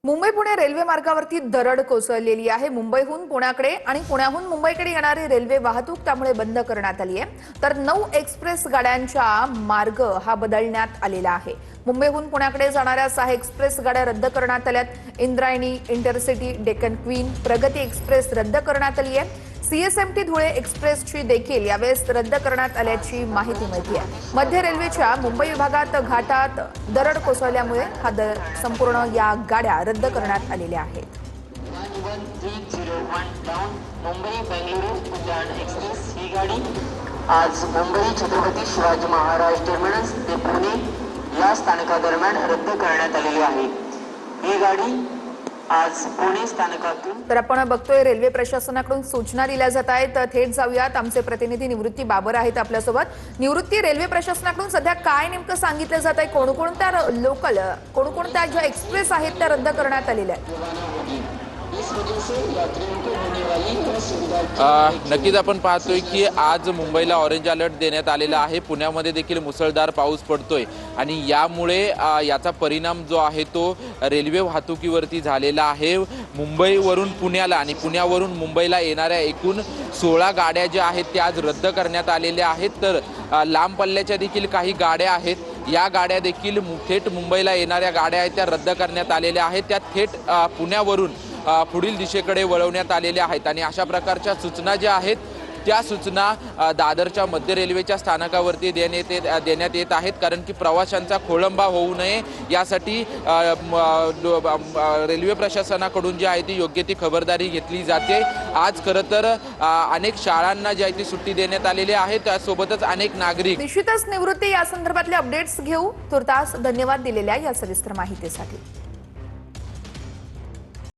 Mumbai Pune railway मार्गावरती दरड कोसळलेली आहे। मुंबईहून पुण्याकडे आणि पुण्याहून मुंबईकडे येणारी रेल्वे वाहतूक त्यामुळे बंद करण्यात आली आहे। तर 9 एक्सप्रेस गाड्यांचा मार्ग हा बदलण्यात आलेला आहे। मुंबईहून पुण्याकडे जाणाऱ्या 6 एक्सप्रेस गाड्या रद्द करण्यात आल्यात। इंद्रायणी, इंटरसिटी, डेक्कन क्वीन, प्रगती एक्सप्रेस रद्द करण्यात आली आहे। सीएसएमटी धुळे एक्सप्रेसची देखील यावेळेस रद्द करण्यात आल्याची माहिती मिळते आहे। मध्य रेल्वेच्या मुंबई विभागात घाटात दरड कोसळल्यामुळे संपूर्ण या गाड्या रद्द करण्यात आलेल्या आहेत। 1301 मुंबई बेंगळुरू उद्यान एक्सप्रेस ही गाडी आज मुंबई छत्रपती शिवाजी महाराज टर्मिनस ते पुणे या स्थानकादरम्यान रद्द करण्यात आलेली आहे। ही गाडी आज पुणे स्थानकातून तर आपण बघतोय रेल्वे प्रशासनाकडून सूचना दिल्या जात आहेत। थेट जाऊयात, आमचे प्रतिनिधी निवृत्ती बाबर आहेत आपल्यासोबत। निवृत्ती, रेल्वे प्रशासनाकडून सध्या काय नेमकं सांगितलं जात आहे? कोणकोणत्या लोकल कोणकोणत्या ज्या एक्सप्रेस आहेत त्या रद्द करण्यात आलेल्या आहेत? नक्कीच आपण पाहतोय की आज मुंबईला ऑरेंज अलर्ट देण्यात आलेला आहे। पुण्यामध्ये देखील मुसळधार पाऊस पडतोय आणि यामुळे याचा परिणाम जो आहे तो रेल्वे वाहतुकीवरती झालेला आहे। मुंबईवरून पुण्याला आणि पुण्यावरून मुंबईला येणाऱ्या एकूण 16 गाड्या ज्या आहेत त्या आज रद्द करण्यात आलेल्या आहेत। तर लांब पल्ल्याच्या देखील काही गाड्या आहेत। या गाड्या देखील थेट मुंबईला येणाऱ्या गाड्या आहेत त्या रद्द करण्यात आलेल्या आहेत। त्या थेट पुण्यावरून पुढील दिशेकडे वळवण्यात आलेल्या आहेत आणि अशा प्रकारच्या सूचना ज्या आहेत त्या सूचना दादरच्या मध्य रेल्वेच्या स्थानकावरती देण्यात येत आहेत। कारण की प्रवाशांचा खोळंबा होऊ नये यासाठी रेल्वे प्रशासनाकडून जी आहे ती योग्य ती खबरदारी घेतली जाते। आज खरं तर अनेक शाळांना जी आहे ती सुट्टी देण्यात आलेली आहे। त्यासोबतच अनेक नागरिक निश्चितच निवृत्ती या संदर्भातले अपडेट्स घेऊ। तुर्तास धन्यवाद दिलेल्या या सविस्तर माहितीसाठी।